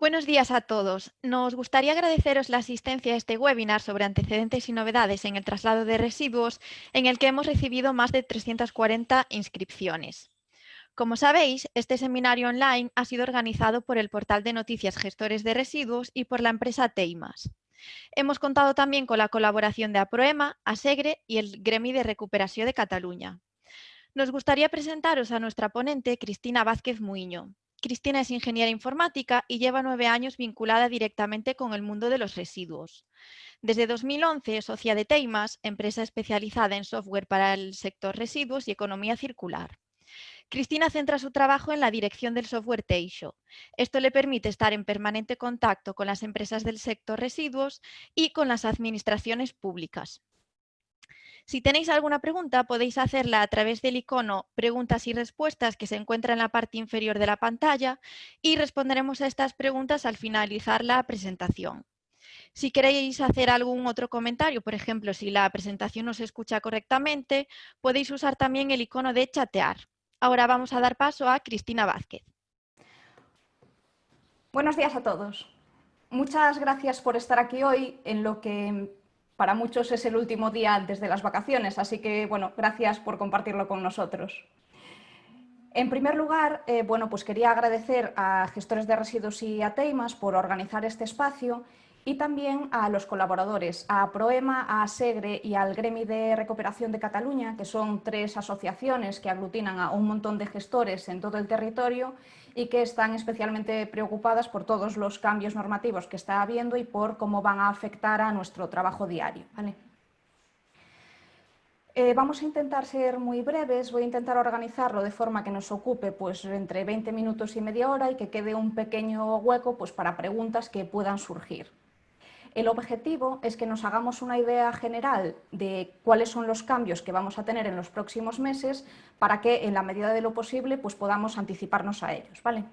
Buenos días a todos. Nos gustaría agradeceros la asistencia a este webinar sobre antecedentes y novedades en el traslado de residuos, en el que hemos recibido más de 340 inscripciones. Como sabéis, este seminario online ha sido organizado por el portal de noticias Gestores de Residuos y por la empresa Teimas. Hemos contado también con la colaboración de Aproema, Asegre y el Gremi de Recuperació de Cataluña. Nos gustaría presentaros a nuestra ponente, Cristina Vázquez Muiño. Cristina es ingeniera informática y lleva 9 años vinculada directamente con el mundo de los residuos. Desde 2011 es socia de Teimas, empresa especializada en software para el sector residuos y economía circular. Cristina centra su trabajo en la dirección del software Teixo. Esto le permite estar en permanente contacto con las empresas del sector residuos y con las administraciones públicas. Si tenéis alguna pregunta, podéis hacerla a través del icono Preguntas y Respuestas que se encuentra en la parte inferior de la pantalla y responderemos a estas preguntas al finalizar la presentación. Si queréis hacer algún otro comentario, por ejemplo, si la presentación no se escucha correctamente, podéis usar también el icono de chatear. Ahora vamos a dar paso a Cristina Vázquez. Buenos días a todos. Muchas gracias por estar aquí hoy en lo que para muchos es el último día antes de las vacaciones, así que bueno, gracias por compartirlo con nosotros. En primer lugar, pues quería agradecer a Gestores de Residuos y a Teimas por organizar este espacio y también a los colaboradores, a Proema, a Segre y al Gremi de Recuperación de Cataluña, que son 3 asociaciones que aglutinan a un montón de gestores en todo el territorio y que están especialmente preocupadas por todos los cambios normativos que está habiendo y por cómo van a afectar a nuestro trabajo diario, ¿vale? Vamos a intentar ser muy breves, voy a intentar organizarlo de forma que nos ocupe pues, entre 20 minutos y media hora y que quede un pequeño hueco pues, para preguntas que puedan surgir. El objetivo es que nos hagamos una idea general de cuáles son los cambios que vamos a tener en los próximos meses para que, en la medida de lo posible, pues, podamos anticiparnos a ellos, ¿vale?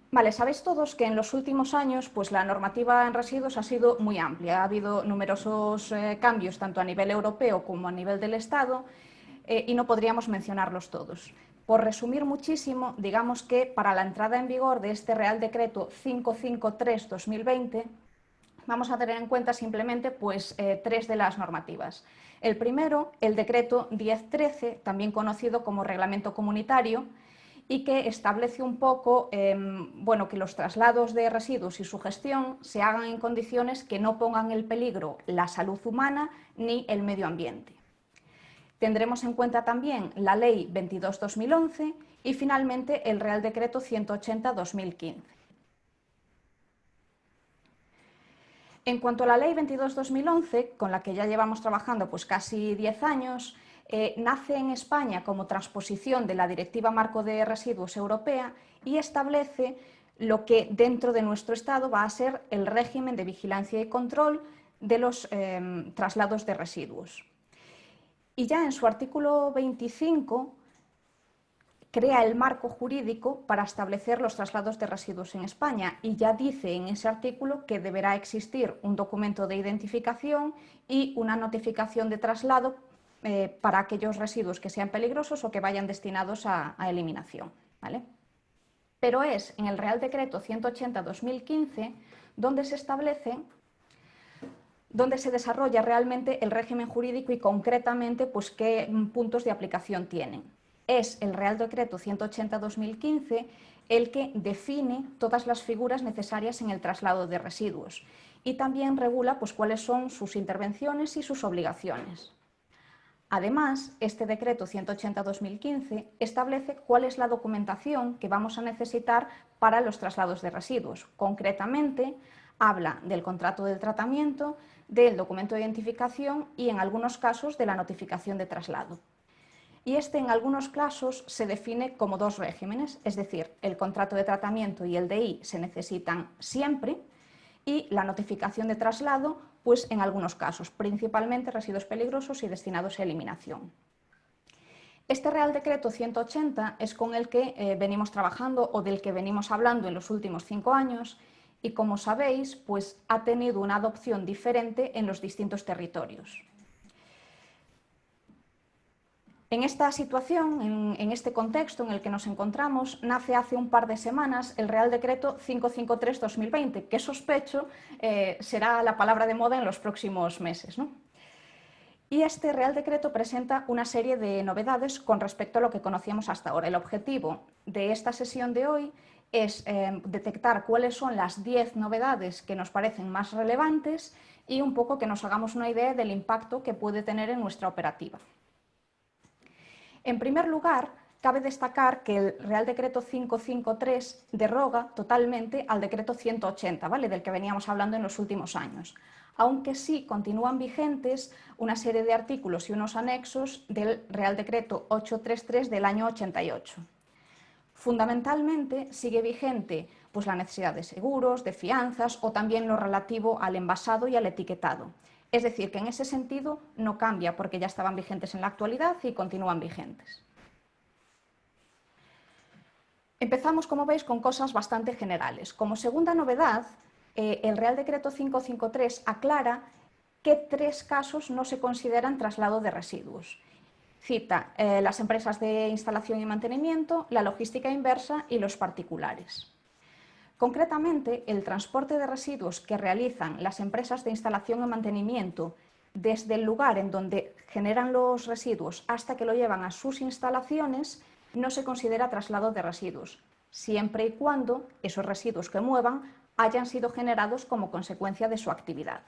Vale, sabéis todos que en los últimos años pues, la normativa en residuos ha sido muy amplia. Ha habido numerosos cambios tanto a nivel europeo como a nivel del Estado y no podríamos mencionarlos todos. Por resumir muchísimo, digamos que para la entrada en vigor de este Real Decreto 553/2020 vamos a tener en cuenta simplemente pues, 3 de las normativas. El primero, el Decreto 1013, también conocido como Reglamento Comunitario, y que establece un poco que los traslados de residuos y su gestión se hagan en condiciones que no pongan en peligro la salud humana ni el medio ambiente. Tendremos en cuenta también la Ley 22/2011 y finalmente el Real Decreto 180/2015. En cuanto a la Ley 22/2011, con la que ya llevamos trabajando pues casi 10 años, nace en España como transposición de la Directiva Marco de Residuos Europea y establece lo que dentro de nuestro Estado va a ser el régimen de vigilancia y control de los traslados de residuos. Y ya en su artículo 25 crea el marco jurídico para establecer los traslados de residuos en España y ya dice en ese artículo que deberá existir un documento de identificación y una notificación de traslado para aquellos residuos que sean peligrosos o que vayan destinados a eliminación, ¿vale? Pero es en el Real Decreto 180/2015 donde se establece, donde se desarrolla realmente el régimen jurídico y concretamente pues, qué puntos de aplicación tienen. Es el Real Decreto 180/2015 el que define todas las figuras necesarias en el traslado de residuos y también regula pues, cuáles son sus intervenciones y sus obligaciones. Además, este decreto 180/2015 establece cuál es la documentación que vamos a necesitar para los traslados de residuos. Concretamente, habla del contrato de tratamiento, del documento de identificación y, en algunos casos, de la notificación de traslado. Y este, en algunos casos, se define como 2 regímenes, es decir, el contrato de tratamiento y el DI se necesitan siempre y la notificación de traslado, pues en algunos casos, principalmente residuos peligrosos y destinados a eliminación. Este Real Decreto 180 es con el que venimos trabajando o del que venimos hablando en los últimos 5 años y, como sabéis, pues ha tenido una adopción diferente en los distintos territorios. En esta situación, en este contexto en el que nos encontramos, nace hace un par de semanas el Real Decreto 553/2020, que sospecho será la palabra de moda en los próximos meses, ¿no? Y este Real Decreto presenta una serie de novedades con respecto a lo que conocíamos hasta ahora. El objetivo de esta sesión de hoy es detectar cuáles son las 10 novedades que nos parecen más relevantes y un poco que nos hagamos una idea del impacto que puede tener en nuestra operativa. En primer lugar, cabe destacar que el Real Decreto 553 deroga totalmente al Decreto 180, ¿vale?, del que veníamos hablando en los últimos años, aunque sí continúan vigentes una serie de artículos y unos anexos del Real Decreto 833 del año 88. Fundamentalmente sigue vigente pues, la necesidad de seguros, de fianzas o también lo relativo al envasado y al etiquetado. Es decir, que en ese sentido no cambia porque ya estaban vigentes en la actualidad y continúan vigentes. Empezamos, como veis, con cosas bastante generales. Como segunda novedad, el Real Decreto 553 aclara que 3 casos no se consideran traslado de residuos. Cita las empresas de instalación y mantenimiento, la logística inversa y los particulares. Concretamente, el transporte de residuos que realizan las empresas de instalación y mantenimiento desde el lugar en donde generan los residuos hasta que lo llevan a sus instalaciones no se considera traslado de residuos, siempre y cuando esos residuos que muevan hayan sido generados como consecuencia de su actividad.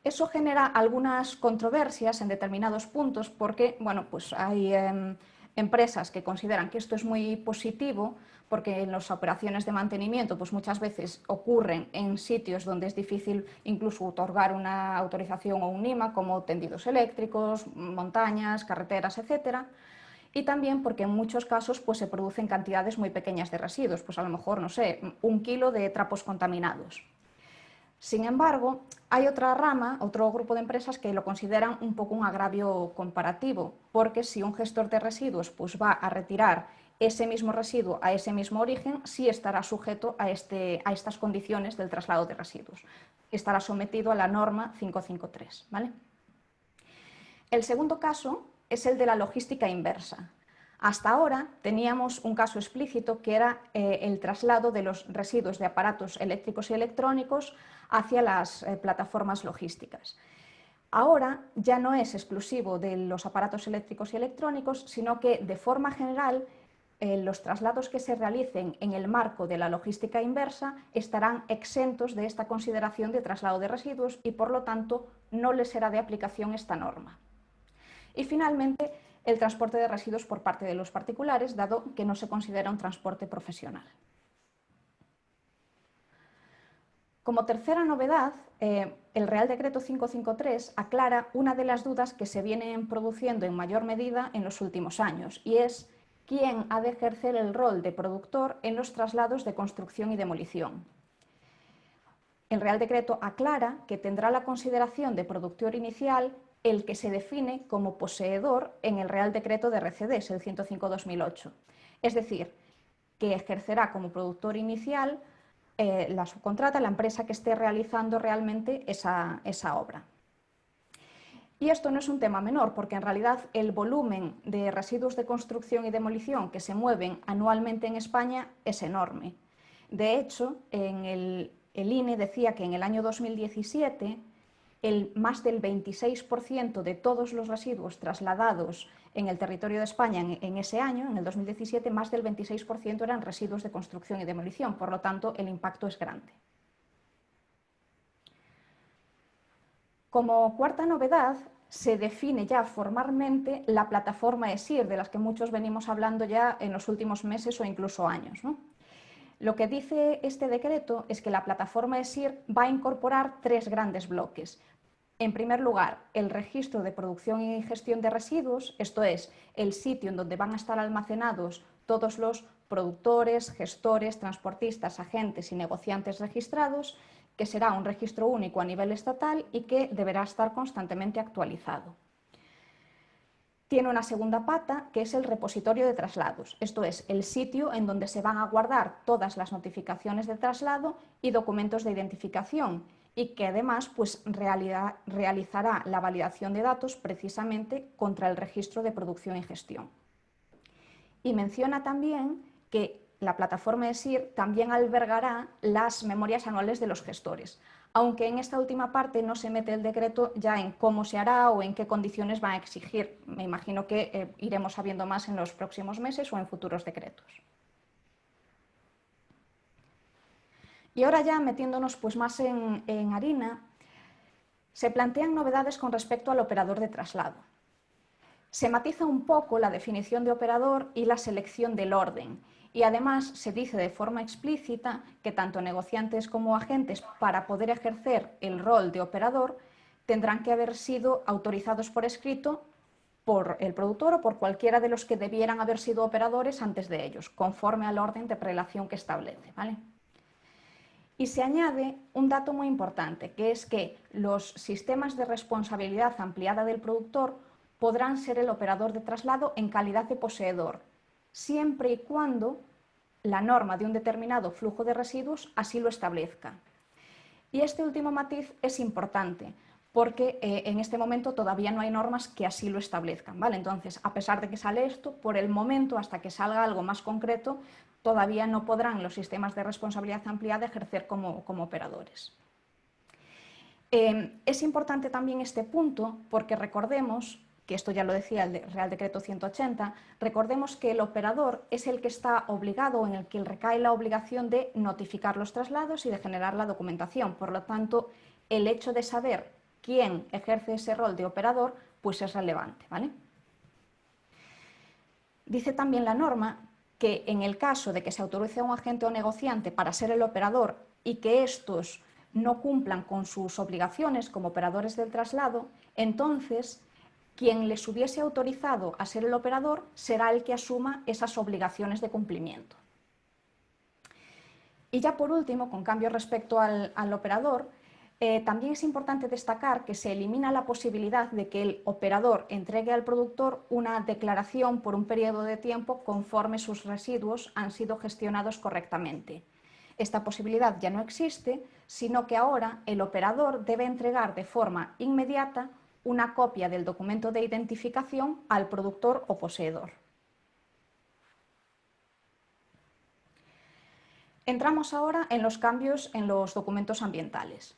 Eso genera algunas controversias en determinados puntos porque, bueno, pues hay empresas que consideran que esto es muy positivo porque en las operaciones de mantenimiento pues muchas veces ocurren en sitios donde es difícil incluso otorgar una autorización o un IMA, como tendidos eléctricos, montañas, carreteras, etcétera. Y también porque en muchos casos pues, se producen cantidades muy pequeñas de residuos, pues a lo mejor, no sé, 1 kilo de trapos contaminados. Sin embargo, hay otra rama, otro grupo de empresas que lo consideran un poco un agravio comparativo, porque si un gestor de residuos pues, va a retirar ese mismo residuo a ese mismo origen, sí estará sujeto a estas condiciones del traslado de residuos. Estará sometido a la norma 553, ¿vale? El segundo caso es el de la logística inversa. Hasta ahora teníamos un caso explícito que era el traslado de los residuos de aparatos eléctricos y electrónicos hacia las plataformas logísticas. Ahora ya no es exclusivo de los aparatos eléctricos y electrónicos, sino que de forma general los traslados que se realicen en el marco de la logística inversa estarán exentos de esta consideración de traslado de residuos y por lo tanto no les será de aplicación esta norma. Y finalmente, el transporte de residuos por parte de los particulares, dado que no se considera un transporte profesional. Como tercera novedad, el Real Decreto 553 aclara una de las dudas que se vienen produciendo en mayor medida en los últimos años, y es quién ha de ejercer el rol de productor en los traslados de construcción y demolición. El Real Decreto aclara que tendrá la consideración de productor inicial el que se define como poseedor en el Real Decreto de RCDs, el 105/2008. Es decir, que ejercerá como productor inicial la subcontrata, la empresa que esté realizando realmente esa obra. Y esto no es un tema menor, porque en realidad el volumen de residuos de construcción y demolición que se mueven anualmente en España es enorme. De hecho, el INE decía que en el año 2017 más del 26% de todos los residuos trasladados en el territorio de España en ese año, en el 2017, más del 26% eran residuos de construcción y demolición, por lo tanto el impacto es grande. Como cuarta novedad, se define ya formalmente la plataforma ESIR, de las que muchos venimos hablando ya en los últimos meses o incluso años, ¿no? Lo que dice este decreto es que la plataforma ESIR va a incorporar 3 grandes bloques. En primer lugar, el registro de producción y gestión de residuos, esto es, el sitio en donde van a estar almacenados todos los productores, gestores, transportistas, agentes y negociantes registrados, que será un registro único a nivel estatal y que deberá estar constantemente actualizado. Tiene una segunda pata, que es el repositorio de traslados, esto es, el sitio en donde se van a guardar todas las notificaciones de traslado y documentos de identificación, y que además pues, realizará la validación de datos precisamente contra el registro de producción y gestión. Y menciona también que la plataforma ESIR también albergará las memorias anuales de los gestores, aunque en esta última parte no se mete el decreto ya en cómo se hará o en qué condiciones va a exigir. Me imagino que iremos sabiendo más en los próximos meses o en futuros decretos. Y ahora ya metiéndonos pues, más en harina, se plantean novedades con respecto al operador de traslado. Se matiza un poco la definición de operador y la selección del orden, y además se dice de forma explícita que tanto negociantes como agentes, para poder ejercer el rol de operador, tendrán que haber sido autorizados por escrito por el productor o por cualquiera de los que debieran haber sido operadores antes de ellos, conforme al orden de prelación que establece, ¿vale? Y se añade un dato muy importante, que es que los sistemas de responsabilidad ampliada del productor podrán ser el operador de traslado en calidad de poseedor, siempre y cuando la norma de un determinado flujo de residuos así lo establezca. Y este último matiz es importante, porque en este momento todavía no hay normas que así lo establezcan, ¿vale? Entonces, a pesar de que sale esto, por el momento, hasta que salga algo más concreto, todavía no podrán los sistemas de responsabilidad ampliada ejercer como operadores. Es importante también este punto porque recordemos, que esto ya lo decía el Real Decreto 180, recordemos que el operador es el que está obligado, en el que recae la obligación de notificar los traslados y de generar la documentación. Por lo tanto, el hecho de saber quién ejerce ese rol de operador, pues es relevante, ¿vale? Dice también la norma que en el caso de que se autorice a un agente o negociante para ser el operador y que estos no cumplan con sus obligaciones como operadores del traslado, entonces quien les hubiese autorizado a ser el operador será el que asuma esas obligaciones de cumplimiento. Y ya por último, con cambio respecto al operador, también es importante destacar que se elimina la posibilidad de que el operador entregue al productor una declaración por un periodo de tiempo conforme sus residuos han sido gestionados correctamente. Esta posibilidad ya no existe, sino que ahora el operador debe entregar de forma inmediata una copia del documento de identificación al productor o poseedor. Entramos ahora en los cambios en los documentos ambientales.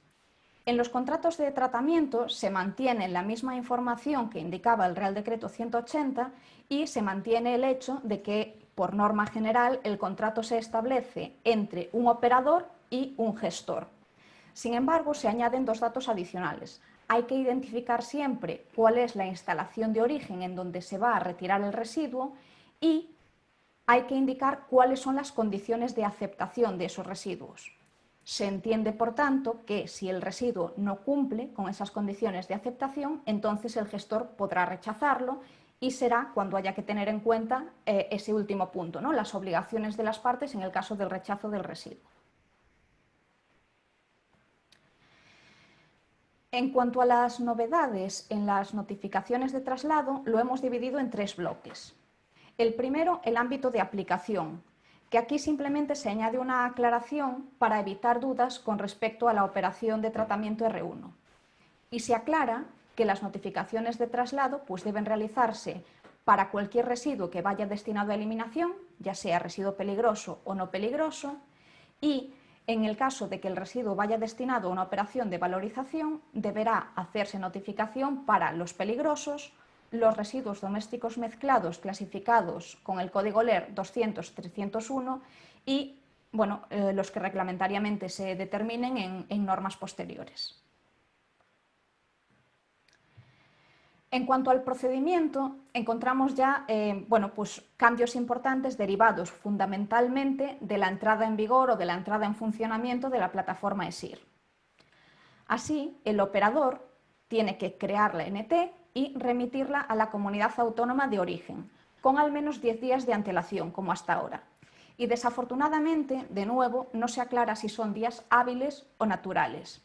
En los contratos de tratamiento se mantiene la misma información que indicaba el Real Decreto 180 y se mantiene el hecho de que, por norma general, el contrato se establece entre un operador y un gestor. Sin embargo, se añaden dos datos adicionales. Hay que identificar siempre cuál es la instalación de origen en donde se va a retirar el residuo y hay que indicar cuáles son las condiciones de aceptación de esos residuos. Se entiende, por tanto, que si el residuo no cumple con esas condiciones de aceptación, entonces el gestor podrá rechazarlo y será cuando haya que tener en cuenta ese último punto, ¿no? Las obligaciones de las partes en el caso del rechazo del residuo. En cuanto a las novedades en las notificaciones de traslado, lo hemos dividido en tres bloques. El primero, el ámbito de aplicación, que aquí simplemente se añade una aclaración para evitar dudas con respecto a la operación de tratamiento R1. Y se aclara que las notificaciones de traslado pues, deben realizarse para cualquier residuo que vaya destinado a eliminación, ya sea residuo peligroso o no peligroso, y en el caso de que el residuo vaya destinado a una operación de valorización, deberá hacerse notificación para los peligrosos, los residuos domésticos mezclados clasificados con el código LER 200-301 y bueno, los que reglamentariamente se determinen en normas posteriores. En cuanto al procedimiento, encontramos ya pues, cambios importantes derivados fundamentalmente de la entrada en vigor o de la entrada en funcionamiento de la plataforma ESIR. Así, el operador tiene que crear la NT y remitirla a la comunidad autónoma de origen, con al menos 10 días de antelación, como hasta ahora. Y desafortunadamente, de nuevo, no se aclara si son días hábiles o naturales.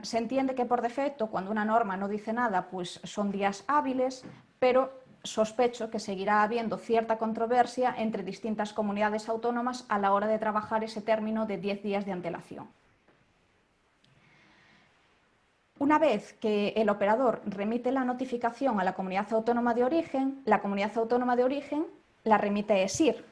Se entiende que por defecto, cuando una norma no dice nada, pues son días hábiles, pero sospecho que seguirá habiendo cierta controversia entre distintas comunidades autónomas a la hora de trabajar ese término de 10 días de antelación. Una vez que el operador remite la notificación a la comunidad autónoma de origen, la comunidad autónoma de origen la remite a ESIR.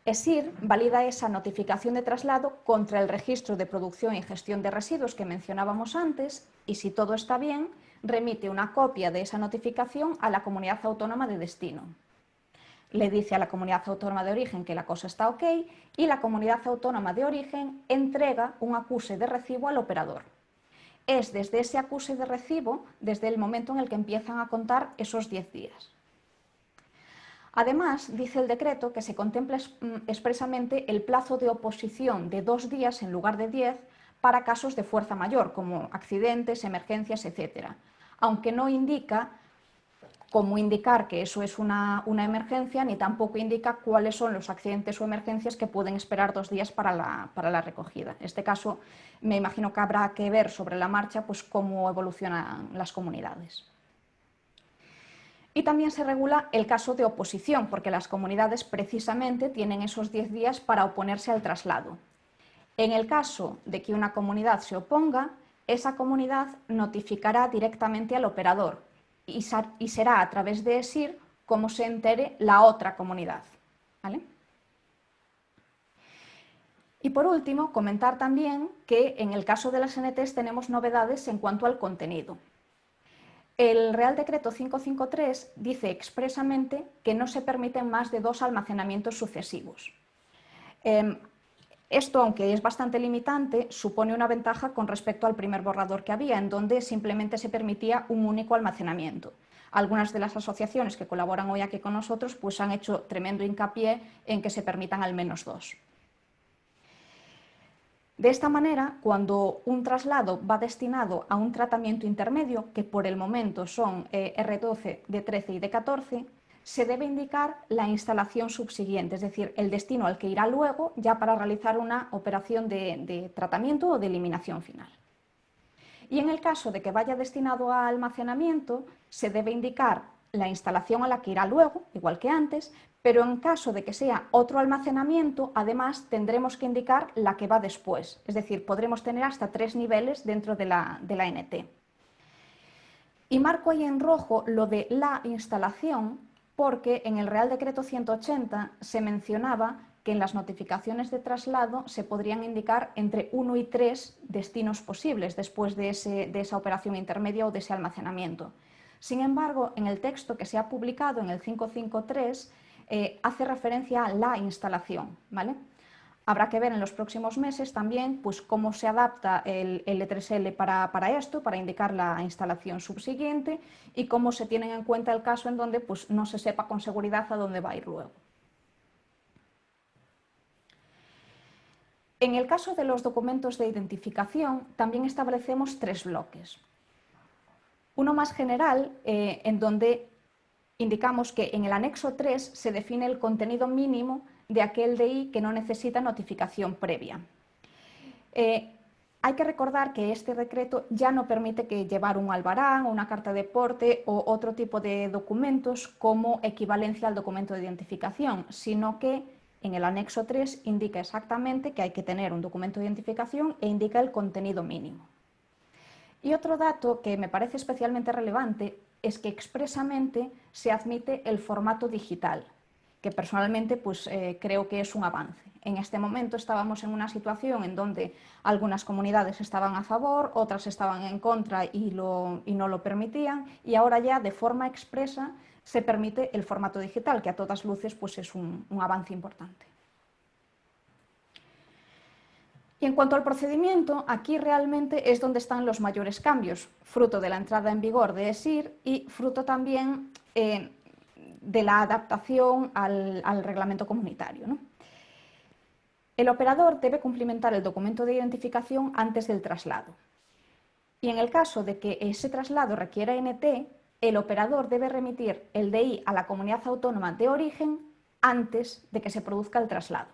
ESIR valida esa notificación de traslado contra el registro de producción y gestión de residuos que mencionábamos antes y, si todo está bien, remite una copia de esa notificación a la comunidad autónoma de destino. Le dice a la comunidad autónoma de origen que la cosa está ok y la comunidad autónoma de origen entrega un acuse de recibo al operador. Es desde ese acuse de recibo, desde el momento en el que empiezan a contar esos 10 días. Además, dice el decreto que se contempla expresamente el plazo de oposición de 2 días en lugar de 10 para casos de fuerza mayor, como accidentes, emergencias, etc. Aunque no indica cómo indicar que eso es una emergencia, ni tampoco indica cuáles son los accidentes o emergencias que pueden esperar 2 días para la recogida. En este caso, me imagino que habrá que ver sobre la marcha pues, cómo evolucionan las comunidades. Y también se regula el caso de oposición, porque las comunidades precisamente tienen esos 10 días para oponerse al traslado. En el caso de que una comunidad se oponga, esa comunidad notificará directamente al operador y será a través de ESIR como se entere la otra comunidad. ¿Vale? Y por último, comentar también que en el caso de las NTs tenemos novedades en cuanto al contenido. El Real Decreto 553 dice expresamente que no se permiten más de 2 almacenamientos sucesivos. Esto, aunque es bastante limitante, supone una ventaja con respecto al primer borrador que había, en donde simplemente se permitía un único almacenamiento. Algunas de las asociaciones que colaboran hoy aquí con nosotros pues han hecho tremendo hincapié en que se permitan al menos 2. De esta manera, cuando un traslado va destinado a un tratamiento intermedio, que por el momento son R12, D13 y D14, se debe indicar la instalación subsiguiente, es decir, el destino al que irá luego ya para realizar una operación de tratamiento o de eliminación final. Y en el caso de que vaya destinado a almacenamiento, se debe indicar la instalación a la que irá luego, igual que antes, pero en caso de que sea otro almacenamiento, además tendremos que indicar la que va después, es decir, podremos tener hasta 3 niveles dentro de la NT. Y marco ahí en rojo lo de la instalación, porque en el Real Decreto 180 se mencionaba que en las notificaciones de traslado se podrían indicar entre 1 y 3 destinos posibles después de esa operación intermedia o de ese almacenamiento. Sin embargo, en el texto que se ha publicado en el 553 hace referencia a la instalación, ¿vale? Habrá que ver en los próximos meses también pues, cómo se adapta el L3L para esto, para indicar la instalación subsiguiente y cómo se tiene en cuenta el caso en donde pues, no se sepa con seguridad a dónde va a ir luego. En el caso de los documentos de identificación también establecemos 3 bloques. Uno más general, en donde indicamos que en el anexo 3 se define el contenido mínimo de aquel DI que no necesita notificación previa. Hay que recordar que este decreto ya no permite que llevar un albarán, una carta de porte o otro tipo de documentos como equivalencia al documento de identificación, sino que en el anexo 3 indica exactamente que hay que tener un documento de identificación e indica el contenido mínimo. Y otro dato que me parece especialmente relevante es que expresamente se admite el formato digital, que personalmente pues, creo que es un avance. En este momento estábamos en una situación en donde algunas comunidades estaban a favor, otras estaban en contra y no lo permitían, y ahora ya de forma expresa se permite el formato digital, que a todas luces pues, es un avance importante. Y en cuanto al procedimiento, aquí realmente es donde están los mayores cambios, fruto de la entrada en vigor de ESIR y fruto también de la adaptación al reglamento comunitario, ¿no? El operador debe cumplimentar el documento de identificación antes del traslado. Y en el caso de que ese traslado requiera NT, el operador debe remitir el DI a la comunidad autónoma de origen antes de que se produzca el traslado.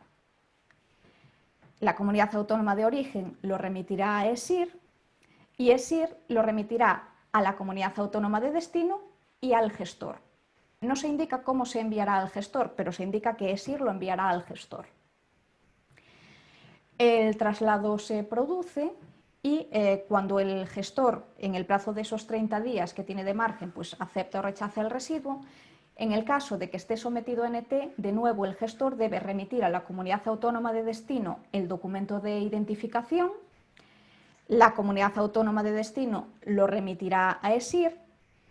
La comunidad autónoma de origen lo remitirá a ESIR y ESIR lo remitirá a la comunidad autónoma de destino y al gestor. No se indica cómo se enviará al gestor, pero se indica que ESIR lo enviará al gestor. El traslado se produce y cuando el gestor, en el plazo de esos 30 días que tiene de margen, pues acepta o rechaza el residuo, en el caso de que esté sometido a NT, de nuevo el gestor debe remitir a la comunidad autónoma de destino el documento de identificación, la comunidad autónoma de destino lo remitirá a ESIR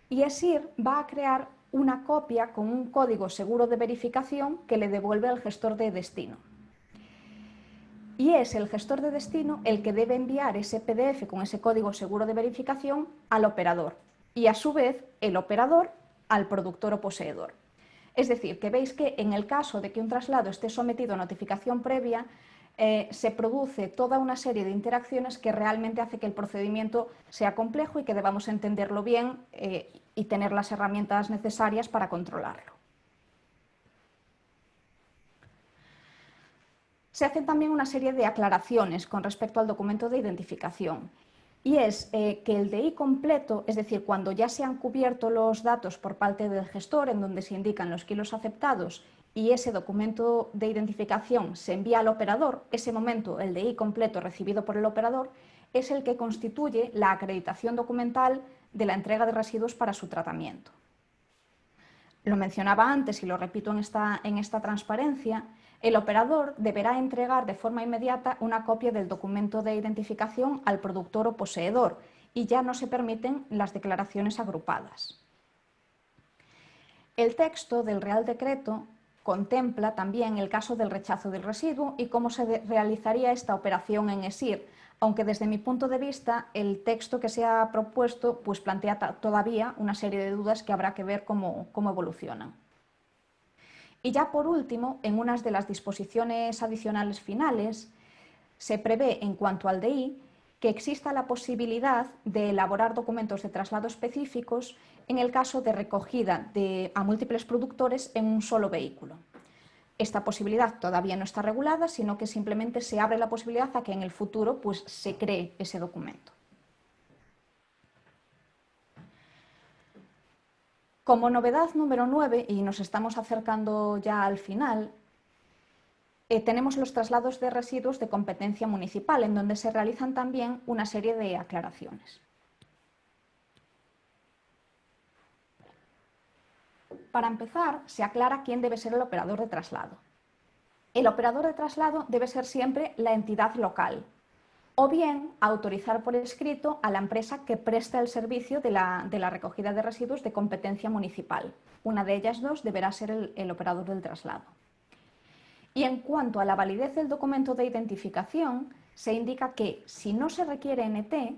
y ESIR va a crear una copia con un código seguro de verificación que le devuelve al gestor de destino. Y es el gestor de destino el que debe enviar ese PDF con ese código seguro de verificación al operador y a su vez el operador al productor o poseedor. Es decir, que veis que en el caso de que un traslado esté sometido a notificación previa, se produce toda una serie de interacciones que realmente hace que el procedimiento sea complejo y que debamos entenderlo bien y tener las herramientas necesarias para controlarlo. Se hacen también una serie de aclaraciones con respecto al documento de identificación. Y es que el DI completo, es decir, cuando ya se han cubierto los datos por parte del gestor, en donde se indican los kilos aceptados, y ese documento de identificación se envía al operador, ese momento, el DI completo recibido por el operador, es el que constituye la acreditación documental de la entrega de residuos para su tratamiento. Lo mencionaba antes y lo repito en esta transparencia, el operador deberá entregar de forma inmediata una copia del documento de identificación al productor o poseedor y ya no se permiten las declaraciones agrupadas. El texto del Real Decreto contempla también el caso del rechazo del residuo y cómo se realizaría esta operación en ESIR, aunque desde mi punto de vista el texto que se ha propuesto pues plantea todavía una serie de dudas que habrá que ver cómo evolucionan. Y ya por último, en unas de las disposiciones adicionales finales, se prevé en cuanto al DI que exista la posibilidad de elaborar documentos de traslado específicos en el caso de recogida a múltiples productores en un solo vehículo. Esta posibilidad todavía no está regulada, sino que simplemente se abre la posibilidad a que en el futuro pues, se cree ese documento. Como novedad número 9, y nos estamos acercando ya al final, tenemos los traslados de residuos de competencia municipal, en donde se realizan también una serie de aclaraciones. Para empezar, se aclara quién debe ser el operador de traslado. El operador de traslado debe ser siempre la entidad local, o bien autorizar por escrito a la empresa que presta el servicio de la recogida de residuos de competencia municipal. Una de ellas dos deberá ser el operador del traslado. Y en cuanto a la validez del documento de identificación, se indica que si no se requiere NT,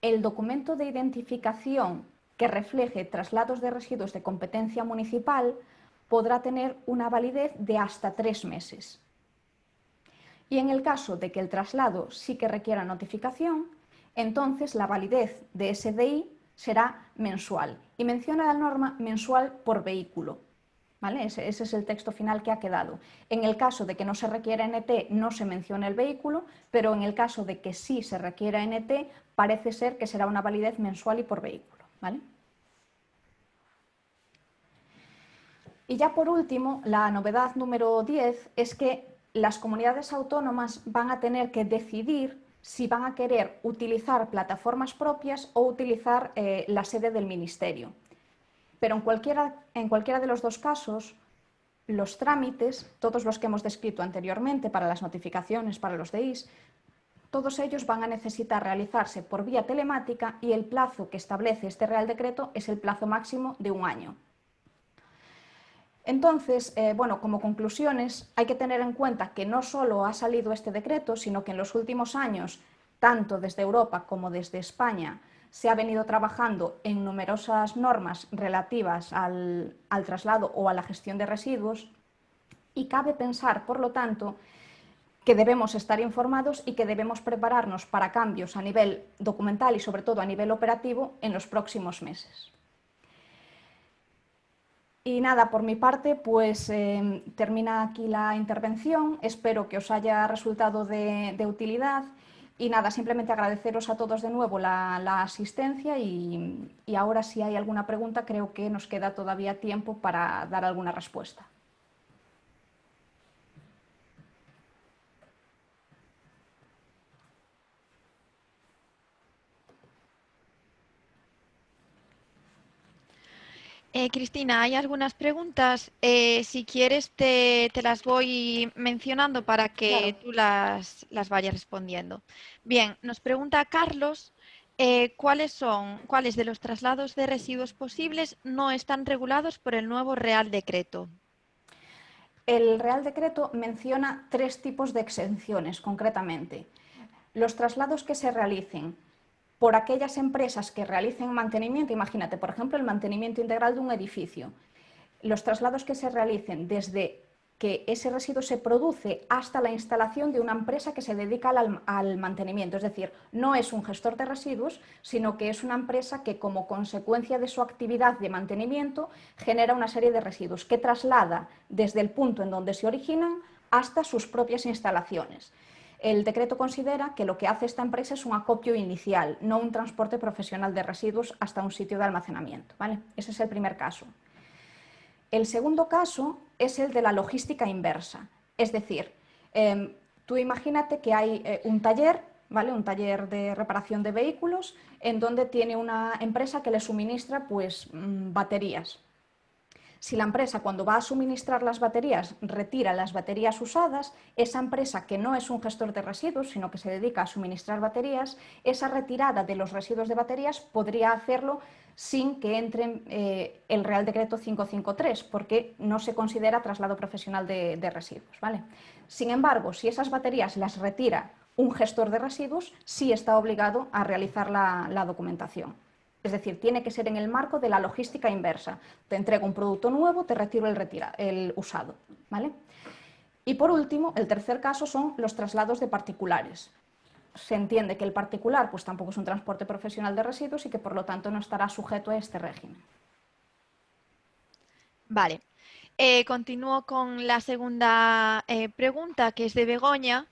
el documento de identificación que refleje traslados de residuos de competencia municipal podrá tener una validez de hasta 3 meses. Y en el caso de que el traslado sí que requiera notificación, entonces la validez de ese DI será mensual. Y menciona la norma mensual por vehículo. ¿Vale? Ese es el texto final que ha quedado. En el caso de que no se requiera NT, no se menciona el vehículo, pero en el caso de que sí se requiera NT, parece ser que será una validez mensual y por vehículo. ¿Vale? Y ya por último, la novedad número 10 es que las comunidades autónomas van a tener que decidir si van a querer utilizar plataformas propias o utilizar la sede del Ministerio. Pero en cualquiera de los dos casos, los trámites, todos los que hemos descrito anteriormente para las notificaciones, para los DIs, todos ellos van a necesitar realizarse por vía telemática y el plazo que establece este Real Decreto es el plazo máximo de 1 año. Entonces, bueno, como conclusiones, hay que tener en cuenta que no solo ha salido este decreto, sino que en los últimos años, tanto desde Europa como desde España, se ha venido trabajando en numerosas normas relativas al traslado o a la gestión de residuos y cabe pensar, por lo tanto, que debemos estar informados y que debemos prepararnos para cambios a nivel documental y sobre todo a nivel operativo en los próximos meses. Y nada, por mi parte, pues termina aquí la intervención. Espero que os haya resultado de utilidad. Y nada, simplemente agradeceros a todos de nuevo la asistencia y ahora si hay alguna pregunta creo que nos queda todavía tiempo para dar alguna respuesta. Cristina, hay algunas preguntas. Si quieres, te las voy mencionando para que Claro. tú las vayas respondiendo. Bien, nos pregunta Carlos, ¿cuáles de los traslados de residuos posibles no están regulados por el nuevo Real Decreto? El Real Decreto menciona 3 tipos de exenciones, concretamente. Los traslados que se realicen por aquellas empresas que realicen mantenimiento, imagínate, por ejemplo, el mantenimiento integral de un edificio. Los traslados que se realicen desde que ese residuo se produce hasta la instalación de una empresa que se dedica al mantenimiento. Es decir, no es un gestor de residuos, sino que es una empresa que, como consecuencia de su actividad de mantenimiento, genera una serie de residuos que traslada desde el punto en donde se originan hasta sus propias instalaciones. El decreto considera que lo que hace esta empresa es un acopio inicial, no un transporte profesional de residuos hasta un sitio de almacenamiento, ¿vale? Ese es el primer caso. El segundo caso es el de la logística inversa. Es decir, tú imagínate que hay un taller, ¿vale? Un taller de reparación de vehículos en donde tiene una empresa que le suministra pues, baterías. Si la empresa, cuando va a suministrar las baterías, retira las baterías usadas, esa empresa, que no es un gestor de residuos, sino que se dedica a suministrar baterías, esa retirada de los residuos de baterías podría hacerlo sin que entre el Real Decreto 553, porque no se considera traslado profesional de residuos, ¿vale? Sin embargo, si esas baterías las retira un gestor de residuos, sí está obligado a realizar la documentación. Es decir, tiene que ser en el marco de la logística inversa. Te entrego un producto nuevo, te retiro el usado, ¿vale? Y por último, el tercer caso son los traslados de particulares. Se entiende que el particular pues tampoco es un transporte profesional de residuos y que por lo tanto no estará sujeto a este régimen. Vale. Continúo con la segunda pregunta, que es de Begoña.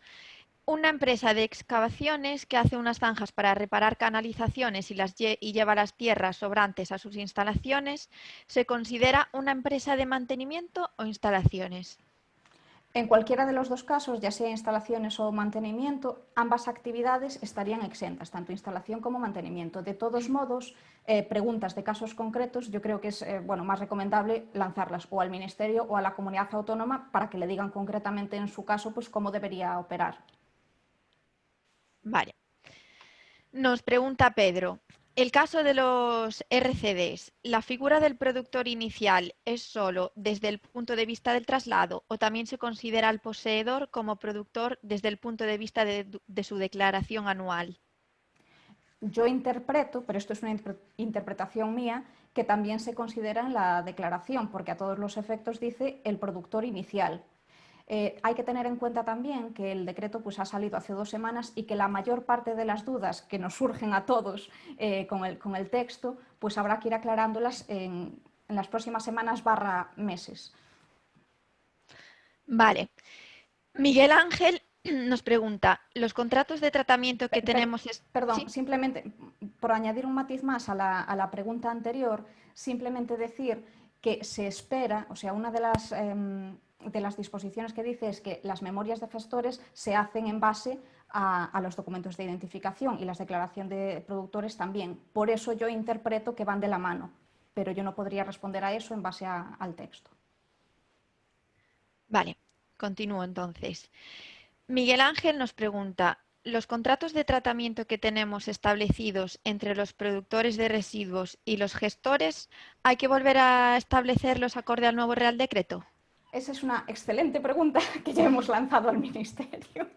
Una empresa de excavaciones que hace unas zanjas para reparar canalizaciones y lleva las tierras sobrantes a sus instalaciones, ¿se considera una empresa de mantenimiento o instalaciones? En cualquiera de los dos casos, ya sea instalaciones o mantenimiento, ambas actividades estarían exentas, tanto instalación como mantenimiento. De todos modos, preguntas de casos concretos, yo creo que es más recomendable lanzarlas o al Ministerio o a la comunidad autónoma para que le digan concretamente en su caso pues, cómo debería operar. Vale. Nos pregunta Pedro, el caso de los RCDs, ¿la figura del productor inicial es solo desde el punto de vista del traslado o también se considera al poseedor como productor desde el punto de vista de su declaración anual? Yo interpreto, pero esto es una interpretación mía, que también se considera en la declaración, porque a todos los efectos dice el productor inicial. Hay que tener en cuenta también que el decreto pues, ha salido hace 2 semanas y que la mayor parte de las dudas que nos surgen a todos con el texto, pues habrá que ir aclarándolas en las próximas semanas / meses. Vale. Miguel Ángel nos pregunta, ¿los contratos de tratamiento que tenemos Perdón, ¿Sí? simplemente por añadir un matiz más a la pregunta anterior, simplemente decir que se espera, o sea, una de las disposiciones que dice es que las memorias de gestores se hacen en base a los documentos de identificación y las declaraciones de productores también. Por eso yo interpreto que van de la mano, pero yo no podría responder a eso en base al texto. Vale, continúo entonces. Miguel Ángel nos pregunta, ¿los contratos de tratamiento que tenemos establecidos entre los productores de residuos y los gestores hay que volver a establecerlos acorde al nuevo Real Decreto? Esa es una excelente pregunta que ya hemos lanzado al Ministerio.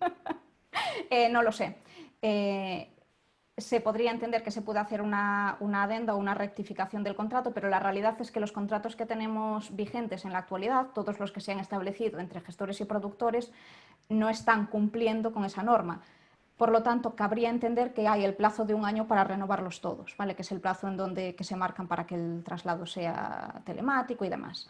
No lo sé. Se podría entender que se puede hacer una adenda o una rectificación del contrato, pero la realidad es que los contratos que tenemos vigentes en la actualidad, todos los que se han establecido entre gestores y productores, no están cumpliendo con esa norma. Por lo tanto, cabría entender que hay el plazo de 1 año para renovarlos todos, ¿vale? Que es el plazo que se marcan para que el traslado sea telemático y demás.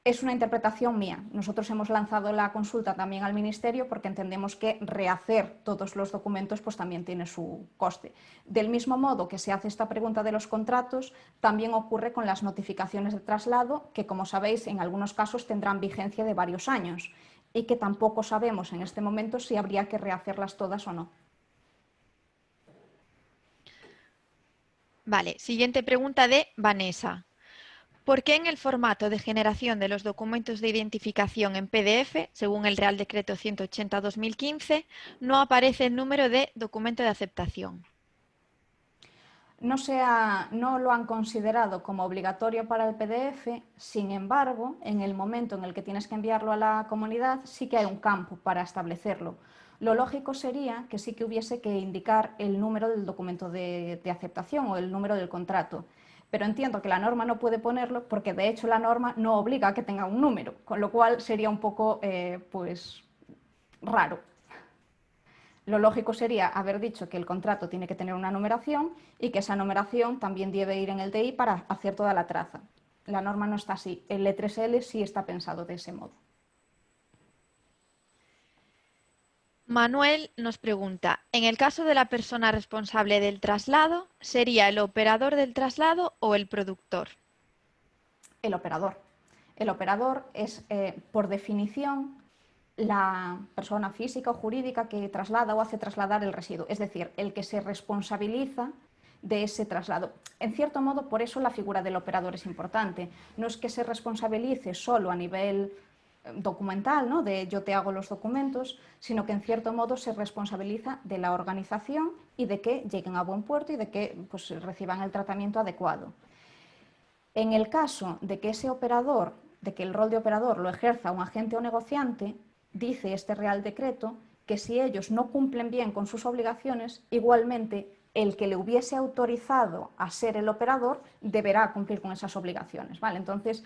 Es una interpretación mía. Nosotros hemos lanzado la consulta también al Ministerio porque entendemos que rehacer todos los documentos pues también tiene su coste. Del mismo modo que se hace esta pregunta de los contratos, también ocurre con las notificaciones de traslado, que como sabéis en algunos casos tendrán vigencia de varios años y que tampoco sabemos en este momento si habría que rehacerlas todas o no. Vale, siguiente pregunta de Vanessa. ¿Por qué en el formato de generación de los documentos de identificación en PDF, según el Real Decreto 180/2015, no aparece el número de documento de aceptación? No lo han considerado como obligatorio para el PDF, sin embargo, en el momento en el que tienes que enviarlo a la comunidad, sí que hay un campo para establecerlo. Lo lógico sería que sí que hubiese que indicar el número del documento de aceptación o el número del contrato, pero entiendo que la norma no puede ponerlo porque de hecho la norma no obliga a que tenga un número, con lo cual sería un poco pues raro. Lo lógico sería haber dicho que el contrato tiene que tener una numeración y que esa numeración también debe ir en el DI para hacer toda la traza. La norma no está así. El E3L sí está pensado de ese modo. Manuel nos pregunta, en el caso de la persona responsable del traslado, ¿sería el operador del traslado o el productor? El operador. El operador es, por definición, la persona física o jurídica que traslada o hace trasladar el residuo, es decir, el que se responsabiliza de ese traslado. En cierto modo, por eso la figura del operador es importante. No es que se responsabilice solo a nivel documental, ¿no? De yo te hago los documentos, sino que en cierto modo se responsabiliza de la organización y de que lleguen a buen puerto y de que pues, reciban el tratamiento adecuado. En el caso de que ese operador, de que el rol de operador lo ejerza un agente o negociante, dice este Real Decreto que si ellos no cumplen bien con sus obligaciones, igualmente el que le hubiese autorizado a ser el operador deberá cumplir con esas obligaciones, ¿vale? Entonces,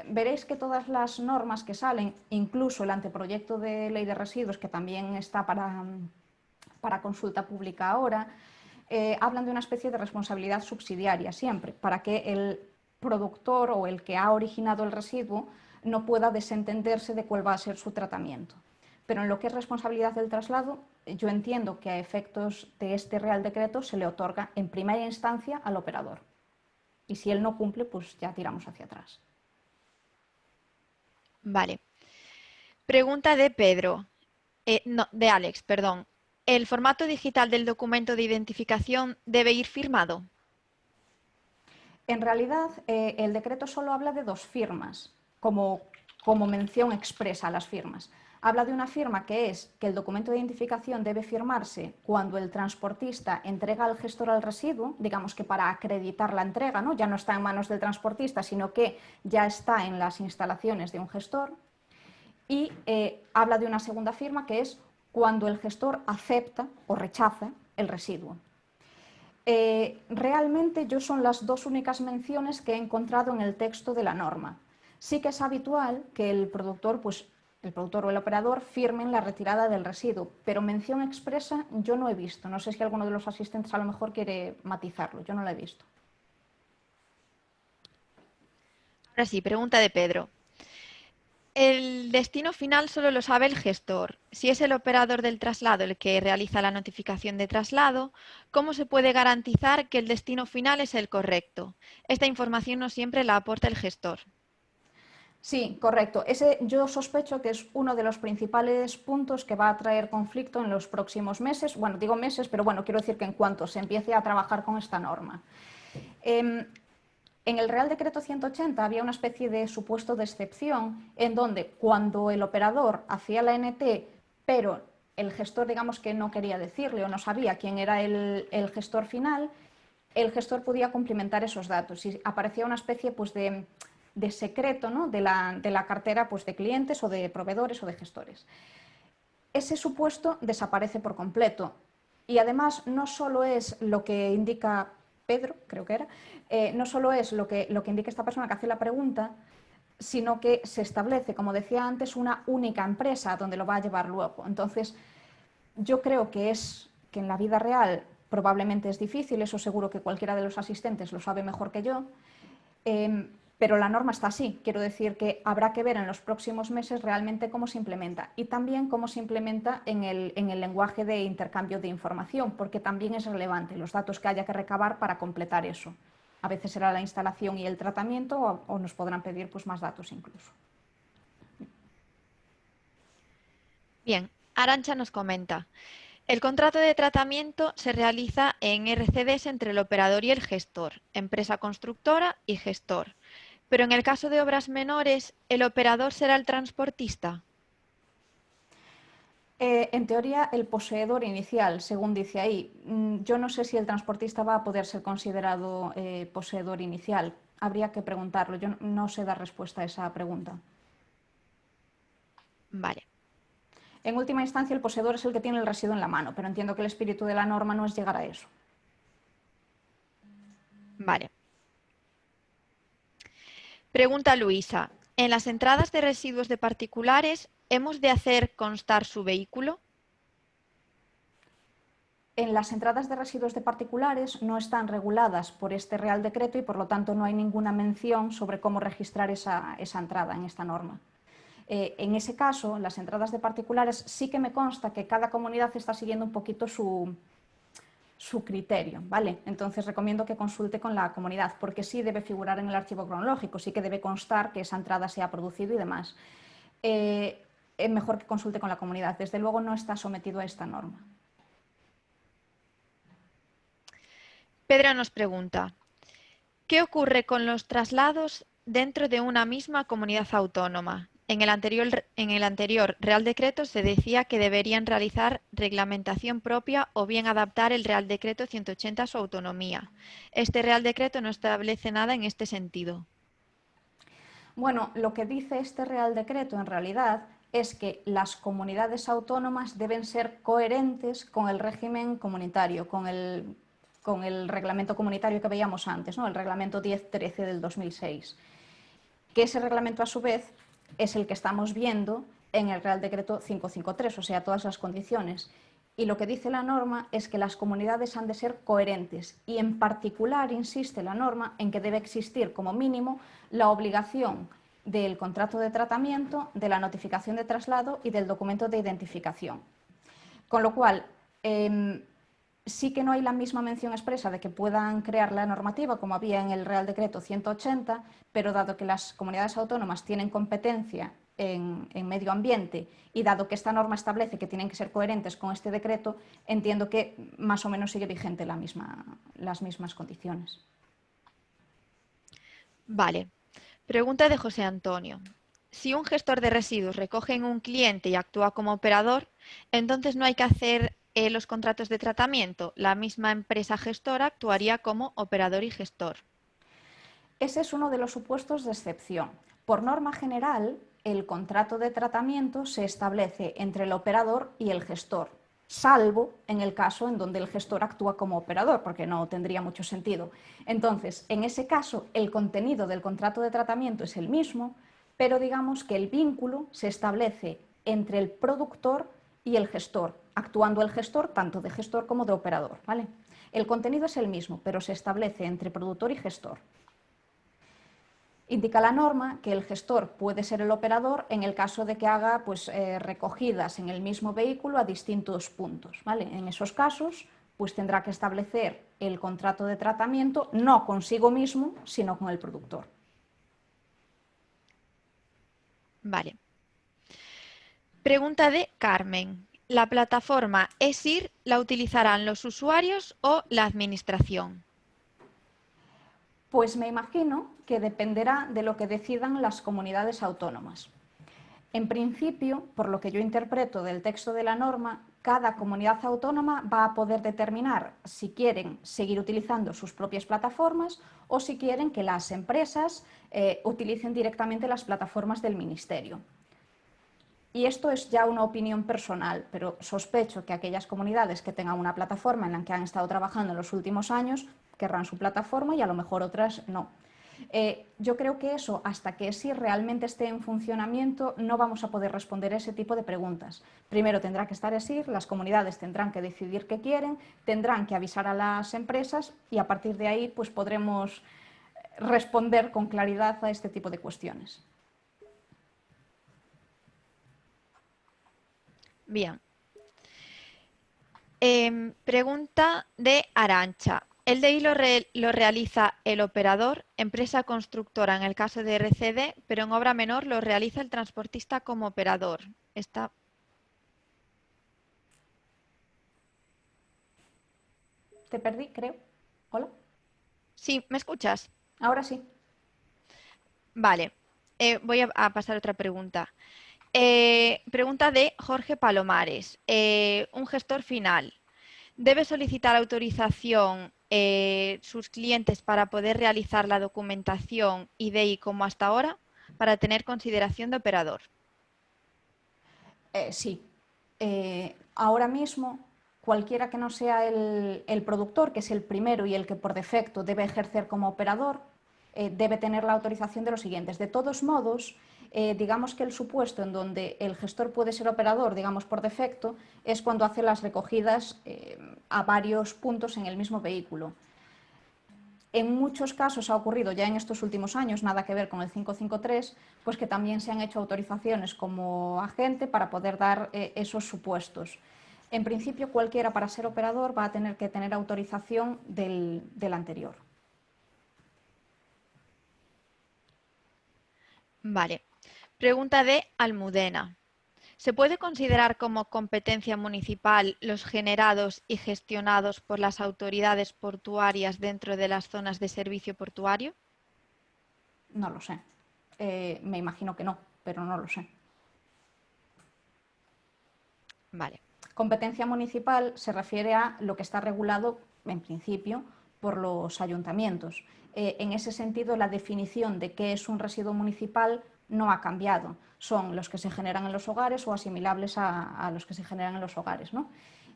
veréis que todas las normas que salen, incluso el anteproyecto de ley de residuos, que también está para consulta pública ahora, hablan de una especie de responsabilidad subsidiaria siempre, para que el productor o el que ha originado el residuo no pueda desentenderse de cuál va a ser su tratamiento. Pero en lo que es responsabilidad del traslado, yo entiendo que a efectos de este Real Decreto se le otorga en primera instancia al operador. Y si él no cumple, pues ya tiramos hacia atrás. Vale. Pregunta de Pedro. No, de Alex, perdón. ¿El formato digital del documento de identificación debe ir firmado? En realidad, el decreto solo habla de dos firmas, como mención expresa a las firmas. Habla de una firma que es que el documento de identificación debe firmarse cuando el transportista entrega al gestor el residuo, digamos que para acreditar la entrega, ¿no? Ya no está en manos del transportista, sino que ya está en las instalaciones de un gestor. Y habla de una segunda firma que es cuando el gestor acepta o rechaza el residuo. Realmente yo son las dos únicas menciones que he encontrado en el texto de la norma. Sí que es habitual que el productor o el operador firmen la retirada del residuo, pero mención expresa yo no he visto. No sé si alguno de los asistentes a lo mejor quiere matizarlo, yo no lo he visto. Ahora sí, pregunta de Pedro. El destino final solo lo sabe el gestor. Si es el operador del traslado el que realiza la notificación de traslado, ¿cómo se puede garantizar que el destino final es el correcto? Esta información no siempre la aporta el gestor. Sí, correcto. Yo sospecho que es uno de los principales puntos que va a traer conflicto en los próximos meses. Bueno, digo meses, pero bueno, quiero decir que en cuanto se empiece a trabajar con esta norma. En el Real Decreto 180 había una especie de supuesto de excepción en donde cuando el operador hacía la NT, pero el gestor digamos que no quería decirle o no sabía quién era el gestor final, el gestor podía cumplimentar esos datos y aparecía una especie pues, de secreto, ¿no? de la cartera pues, de clientes o de proveedores o de gestores. Ese supuesto desaparece por completo y además no solo es lo que indica Pedro, creo que era, no solo es lo que indica esta persona que hace la pregunta, sino que se establece, como decía antes, una única empresa donde lo va a llevar luego. Entonces, yo creo que en la vida real probablemente es difícil, eso seguro que cualquiera de los asistentes lo sabe mejor que yo, pero la norma está así. Quiero decir que habrá que ver en los próximos meses realmente cómo se implementa y también cómo se implementa en el lenguaje de intercambio de información, porque también es relevante los datos que haya que recabar para completar eso. A veces será la instalación y el tratamiento o nos podrán pedir pues, más datos incluso. Bien, Arantxa nos comenta. El contrato de tratamiento se realiza en RCDs entre el operador y el gestor, empresa constructora y gestor. pero en el caso de obras menores, ¿el operador será el transportista? En teoría, el poseedor inicial, según dice ahí. Yo no sé si el transportista va a poder ser considerado poseedor inicial. Habría que preguntarlo. Yo no sé dar respuesta a esa pregunta. Vale. En última instancia, el poseedor es el que tiene el residuo en la mano, pero entiendo que el espíritu de la norma no es llegar a eso. Vale. Pregunta Luisa. ¿En las entradas de residuos de particulares hemos de hacer constar su vehículo? En las entradas de residuos de particulares no están reguladas por este Real Decreto y por lo tanto no hay ninguna mención sobre cómo registrar esa entrada en esta norma. En ese caso, las entradas de particulares sí que me consta que cada comunidad está siguiendo un poquito su criterio, ¿vale? Entonces recomiendo que consulte con la comunidad, porque sí debe figurar en el archivo cronológico, sí que debe constar que esa entrada se ha producido y demás. Es mejor que consulte con la comunidad, desde luego no está sometido a esta norma. Pedro nos pregunta, ¿qué ocurre con los traslados dentro de una misma comunidad autónoma? En el anterior Real Decreto se decía que deberían realizar reglamentación propia o bien adaptar el Real Decreto 180 a su autonomía. Este Real Decreto no establece nada en este sentido. Bueno, lo que dice este Real Decreto en realidad es que las comunidades autónomas deben ser coherentes con el régimen comunitario, con el reglamento comunitario que veíamos antes, ¿no? El reglamento 1013 del 2006. Que ese reglamento, a su vez, es el que estamos viendo en el Real Decreto 553, o sea, todas las condiciones. Y lo que dice la norma es que las comunidades han de ser coherentes y, en particular, insiste la norma en que debe existir como mínimo la obligación del contrato de tratamiento, de la notificación de traslado y del documento de identificación. Con lo cual, sí que no hay la misma mención expresa de que puedan crear la normativa como había en el Real Decreto 180, pero dado que las comunidades autónomas tienen competencia en medio ambiente y dado que esta norma establece que tienen que ser coherentes con este decreto, entiendo que más o menos sigue vigente las mismas condiciones. Vale. Pregunta de José Antonio. Si un gestor de residuos recoge en un cliente y actúa como operador, entonces no hay que hacer los contratos de tratamiento. La misma empresa gestora actuaría como operador y gestor. Ese es uno de los supuestos de excepción. Por norma general, el contrato de tratamiento se establece entre el operador y el gestor, salvo en el caso en donde el gestor actúa como operador, porque no tendría mucho sentido. Entonces, en ese caso, el contenido del contrato de tratamiento es el mismo, pero digamos que el vínculo se establece entre el productor y el gestor, actuando el gestor tanto de gestor como de operador, ¿vale? El contenido es el mismo, pero se establece entre productor y gestor. Indica la norma que el gestor puede ser el operador en el caso de que haga recogidas en el mismo vehículo a distintos puntos, ¿vale? En esos casos, pues tendrá que establecer el contrato de tratamiento no consigo mismo, sino con el productor. Vale. Pregunta de Carmen. ¿La plataforma ESIR la utilizarán los usuarios o la administración? Pues me imagino que dependerá de lo que decidan las comunidades autónomas. En principio, por lo que yo interpreto del texto de la norma, cada comunidad autónoma va a poder determinar si quieren seguir utilizando sus propias plataformas o si quieren que las empresas utilicen directamente las plataformas del Ministerio. Y esto es ya una opinión personal, pero sospecho que aquellas comunidades que tengan una plataforma en la que han estado trabajando en los últimos años querrán su plataforma y a lo mejor otras no. Yo creo que eso, hasta que sí realmente esté en funcionamiento, no vamos a poder responder ese tipo de preguntas. Primero tendrá que estar ESIR, las comunidades tendrán que decidir qué quieren, tendrán que avisar a las empresas y a partir de ahí pues podremos responder con claridad a este tipo de cuestiones. Bien. Pregunta de Arancha. ¿El DI lo realiza el operador, empresa constructora en el caso de RCD, pero en obra menor lo realiza el transportista como operador? Te perdí, creo. ¿Hola? Sí, ¿me escuchas? Ahora sí. Vale, voy a pasar a otra pregunta. Pregunta de Jorge Palomares. Un gestor final. ¿Debe solicitar autorización sus clientes para poder realizar la documentación IDEI como hasta ahora para tener consideración de operador? Sí. Ahora mismo, cualquiera que no sea el productor, que es el primero y el que por defecto debe ejercer como operador, debe tener la autorización de los siguientes. De todos modos, digamos que el supuesto en donde el gestor puede ser operador, digamos por defecto, es cuando hace las recogidas a varios puntos en el mismo vehículo. En muchos casos ha ocurrido ya en estos últimos años, nada que ver con el 553, pues que también se han hecho autorizaciones como agente para poder dar esos supuestos. En principio, cualquiera para ser operador va a tener que tener autorización del anterior. Vale. Pregunta de Almudena. ¿Se puede considerar como competencia municipal los generados y gestionados por las autoridades portuarias dentro de las zonas de servicio portuario? No lo sé. Me imagino que no, pero no lo sé. Vale. Competencia municipal se refiere a lo que está regulado, en principio, por los ayuntamientos. En ese sentido, la definición de qué es un residuo municipal no ha cambiado. Son los que se generan en los hogares o asimilables a los que se generan en los hogares, ¿no?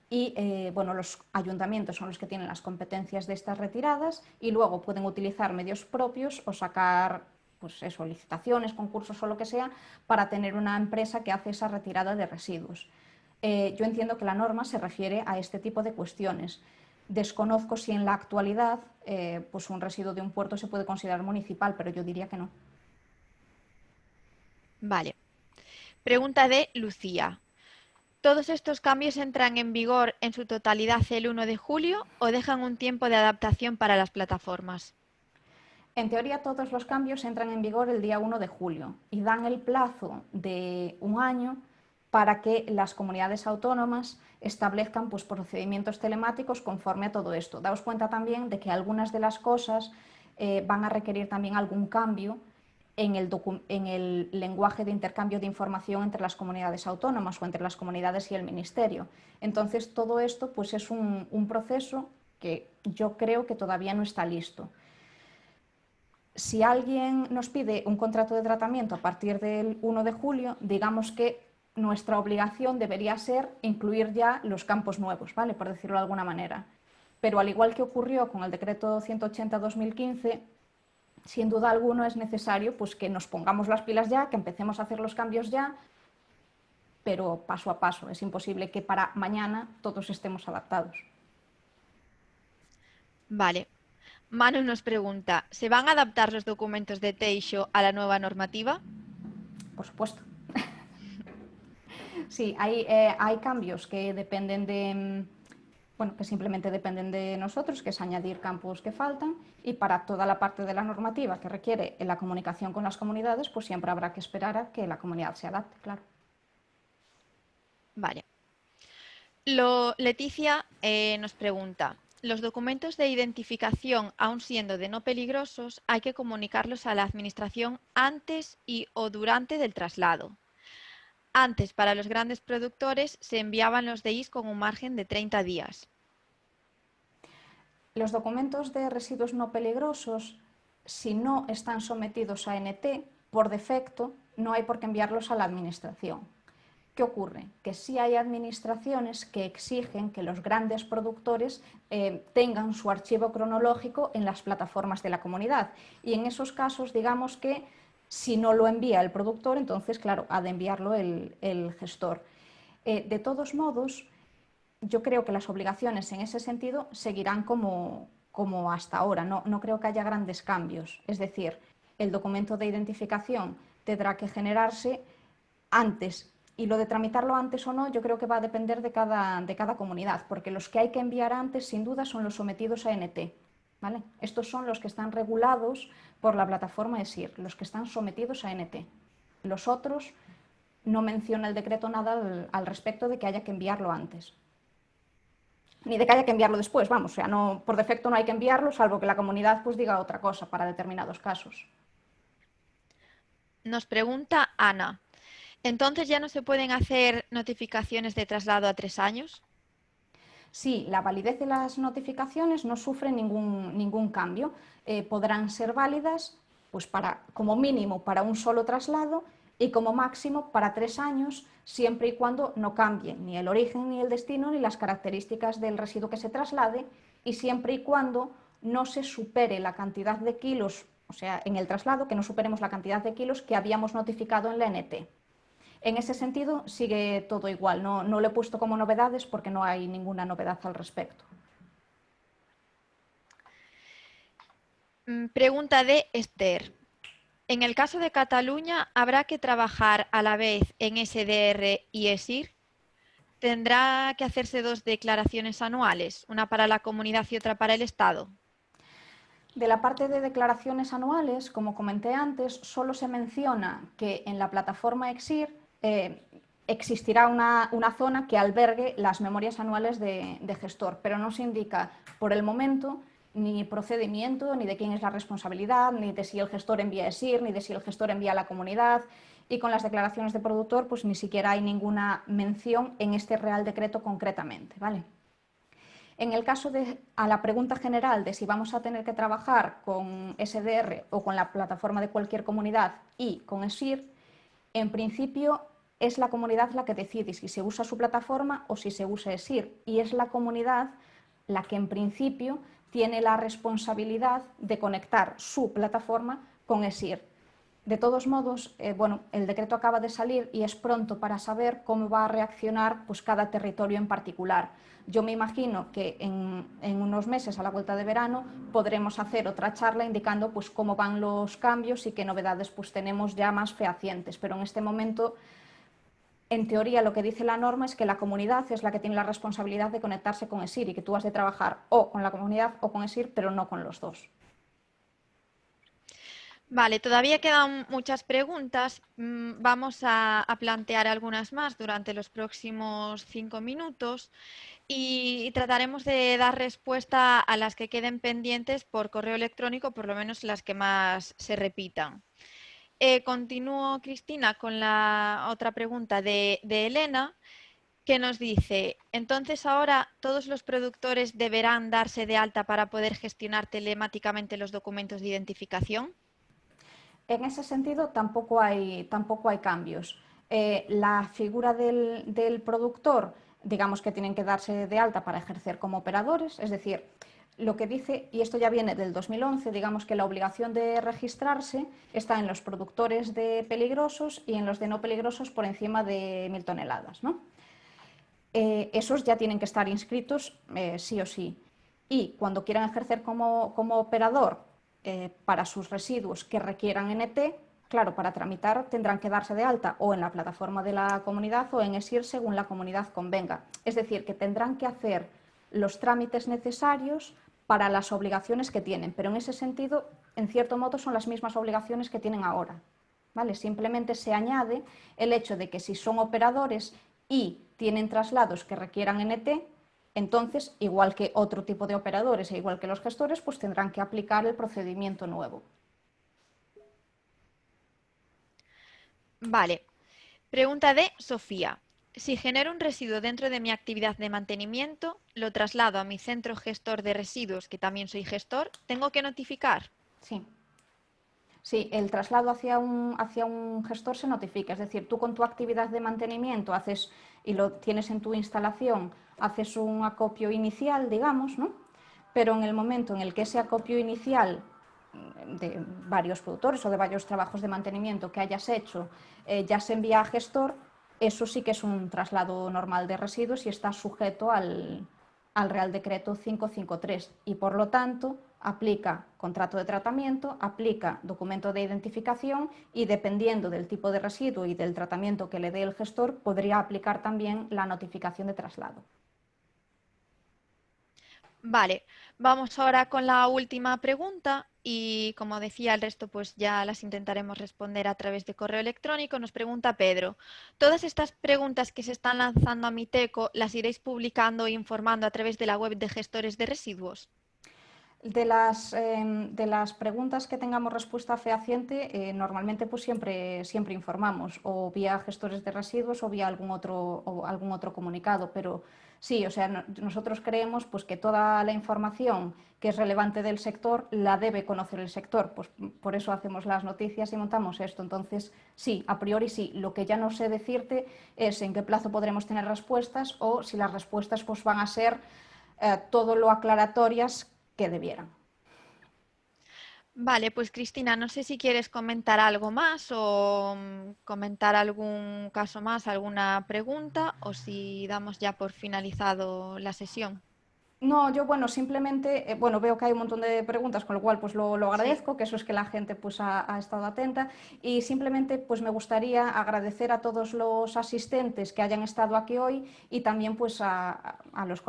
Y bueno, los ayuntamientos son los que tienen las competencias de estas retiradas y luego pueden utilizar medios propios o sacar pues eso, licitaciones, concursos o lo que sea, para tener una empresa que hace esa retirada de residuos. Yo entiendo que la norma se refiere a este tipo de cuestiones. Desconozco si en la actualidad pues un residuo de un puerto se puede considerar municipal, pero yo diría que no. Vale. Pregunta de Lucía. ¿Todos estos cambios entran en vigor en su totalidad el 1 de julio o dejan un tiempo de adaptación para las plataformas? En teoría, todos los cambios entran en vigor el día 1 de julio y dan el plazo de un año para que las comunidades autónomas establezcan pues, procedimientos telemáticos conforme a todo esto. Daos cuenta también de que algunas de las cosas van a requerir también algún cambio en el lenguaje de intercambio de información entre las comunidades autónomas o entre las comunidades y el Ministerio. Entonces, todo esto pues, es un proceso que yo creo que todavía no está listo. Si alguien nos pide un contrato de tratamiento a partir del 1 de julio, digamos que nuestra obligación debería ser incluir ya los campos nuevos, ¿vale? Por decirlo de alguna manera. Pero al igual que ocurrió con el decreto 180-2015, sin duda alguna es necesario pues, que nos pongamos las pilas ya, que empecemos a hacer los cambios ya, pero paso a paso. Es imposible que para mañana todos estemos adaptados. Vale. Manu nos pregunta, ¿se van a adaptar los documentos de Teixo a la nueva normativa? Por supuesto. Sí, hay cambios que dependen de, bueno, que simplemente dependen de nosotros, que es añadir campos que faltan, y para toda la parte de la normativa que requiere la comunicación con las comunidades, pues siempre habrá que esperar a que la comunidad se adapte, claro. Vale. Leticia nos pregunta, ¿los documentos de identificación, aun siendo de no peligrosos, hay que comunicarlos a la Administración antes y o durante del traslado? Antes, para los grandes productores, se enviaban los DIs con un margen de 30 días. Los documentos de residuos no peligrosos, si no están sometidos a NT, por defecto no hay por qué enviarlos a la Administración. ¿Qué ocurre? Que sí hay administraciones que exigen que los grandes productores tengan su archivo cronológico en las plataformas de la comunidad. Y en esos casos, digamos que si no lo envía el productor, entonces, claro, ha de enviarlo el gestor. De todos modos, yo creo que las obligaciones en ese sentido seguirán como hasta ahora. No creo que haya grandes cambios. Es decir, el documento de identificación tendrá que generarse antes. Y lo de tramitarlo antes o no, yo creo que va a depender de cada comunidad, porque los que hay que enviar antes, sin duda, son los sometidos a NT. ¿Vale? Estos son los que están regulados por la plataforma ESIR, los que están sometidos a NT. Los otros no menciona el decreto nada al respecto de que haya que enviarlo antes. Ni de que haya que enviarlo después, vamos, o sea, no, por defecto no hay que enviarlo, salvo que la comunidad pues diga otra cosa para determinados casos. Nos pregunta Ana. ¿Entonces ya no se pueden hacer notificaciones de traslado a 3 años? Sí, la validez de las notificaciones no sufre ningún cambio. Podrán ser válidas pues como mínimo para un solo traslado y como máximo para 3 años, siempre y cuando no cambie ni el origen, ni el destino, ni las características del residuo que se traslade, y siempre y cuando no se supere la cantidad de kilos, o sea, en el traslado, que no superemos la cantidad de kilos que habíamos notificado en la NT. En ese sentido sigue todo igual, no lo he puesto como novedades porque no hay ninguna novedad al respecto. Pregunta de Esther. En el caso de Cataluña, ¿habrá que trabajar a la vez en SDR y ESIR? ¿Tendrá que hacerse 2 declaraciones anuales, una para la comunidad y otra para el Estado? De la parte de declaraciones anuales, como comenté antes, solo se menciona que en la plataforma EXIR existirá una zona que albergue las memorias anuales de gestor, pero no se indica por el momento ni procedimiento, ni de quién es la responsabilidad, ni de si el gestor envía ESIR, ni de si el gestor envía a la comunidad. Y con las declaraciones de productor, pues ni siquiera hay ninguna mención en este Real Decreto concretamente, ¿vale? En el caso a la pregunta general de si vamos a tener que trabajar con SDR o con la plataforma de cualquier comunidad y con ESIR, en principio es la comunidad la que decide si se usa su plataforma o si se usa ESIR, y es la comunidad la que en principio tiene la responsabilidad de conectar su plataforma con ESIR. De todos modos, el decreto acaba de salir y es pronto para saber cómo va a reaccionar pues, cada territorio en particular. Yo me imagino que en unos meses, a la vuelta de verano, podremos hacer otra charla indicando pues, cómo van los cambios y qué novedades pues, tenemos ya más fehacientes. Pero en este momento, en teoría, lo que dice la norma es que la comunidad es la que tiene la responsabilidad de conectarse con ESIR y que tú has de trabajar o con la comunidad o con ESIR, pero no con los dos. Vale, todavía quedan muchas preguntas. Vamos a plantear algunas más durante los próximos 5 minutos y trataremos de dar respuesta a las que queden pendientes por correo electrónico, por lo menos las que más se repitan. Continúo, Cristina, con la otra pregunta de Elena, que nos dice, entonces ahora todos los productores deberán darse de alta para poder gestionar telemáticamente los documentos de identificación. En ese sentido, tampoco hay cambios. La figura del productor, digamos que tienen que darse de alta para ejercer como operadores, es decir, lo que dice, y esto ya viene del 2011, digamos que la obligación de registrarse está en los productores de peligrosos y en los de no peligrosos por encima de 1000 toneladas, ¿no? Esos ya tienen que estar inscritos sí o sí. Y cuando quieran ejercer como operador para sus residuos que requieran NT, claro, para tramitar tendrán que darse de alta o en la plataforma de la comunidad o en ESIR según la comunidad convenga. Es decir, que tendrán que hacer los trámites necesarios para las obligaciones que tienen, pero en ese sentido, en cierto modo, son las mismas obligaciones que tienen ahora. ¿Vale? Simplemente se añade el hecho de que si son operadores y tienen traslados que requieran NT, entonces, igual que otro tipo de operadores e igual que los gestores, pues tendrán que aplicar el procedimiento nuevo. Vale. Pregunta de Sofía. Si genero un residuo dentro de mi actividad de mantenimiento, lo traslado a mi centro gestor de residuos, que también soy gestor, ¿tengo que notificar? Sí. Sí, el traslado hacia un gestor se notifica, es decir, tú con tu actividad de mantenimiento haces y lo tienes en tu instalación, haces un acopio inicial, digamos, ¿no? Pero en el momento en el que ese acopio inicial de varios productores o de varios trabajos de mantenimiento que hayas hecho ya se envía a gestor, eso sí que es un traslado normal de residuos y está sujeto al Real Decreto 553 y por lo tanto aplica contrato de tratamiento, aplica documento de identificación y dependiendo del tipo de residuo y del tratamiento que le dé el gestor podría aplicar también la notificación de traslado. Vale, vamos ahora con la última pregunta y como decía el resto pues ya las intentaremos responder a través de correo electrónico. Nos pregunta Pedro, ¿todas estas preguntas que se están lanzando a Miteco las iréis publicando e informando a través de la web de gestores de residuos? De las preguntas que tengamos respuesta fehaciente, normalmente pues siempre informamos, o vía gestores de residuos o vía algún otro comunicado, pero sí, o sea, nosotros creemos pues, que toda la información que es relevante del sector la debe conocer el sector, pues por eso hacemos las noticias y montamos esto. Entonces, sí, a priori sí, lo que ya no sé decirte es en qué plazo podremos tener respuestas o si las respuestas pues, van a ser todo lo aclaratorias que debieran. Vale, pues Cristina, no sé si quieres comentar algo más o comentar algún caso más, alguna pregunta o si damos ya por finalizado la sesión. No, yo bueno, simplemente, bueno, veo que hay un montón de preguntas, con lo cual pues lo Sí. agradezco, que eso es que la gente pues ha estado atenta y simplemente pues me gustaría agradecer a todos los asistentes que hayan estado aquí hoy y también pues a los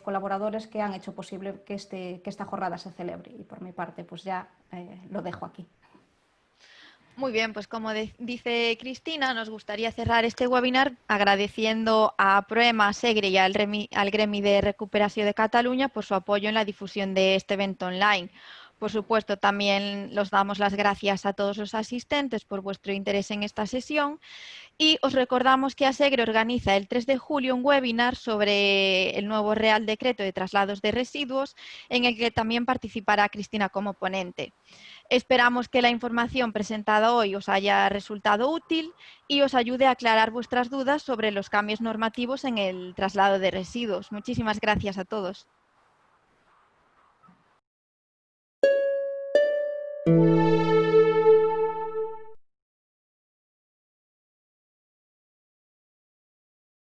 colaboradores que han hecho posible que esta jornada se celebre y por mi parte pues ya lo dejo aquí. Muy bien, pues como dice Cristina, nos gustaría cerrar este webinar agradeciendo a Proema, Segre y al Gremi de Recuperación de Cataluña por su apoyo en la difusión de este evento online. Por supuesto, también los damos las gracias a todos los asistentes por vuestro interés en esta sesión y os recordamos que ASEGRE organiza el 3 de julio un webinar sobre el nuevo Real Decreto de Traslados de Residuos en el que también participará Cristina como ponente. Esperamos que la información presentada hoy os haya resultado útil y os ayude a aclarar vuestras dudas sobre los cambios normativos en el traslado de residuos. Muchísimas gracias a todos.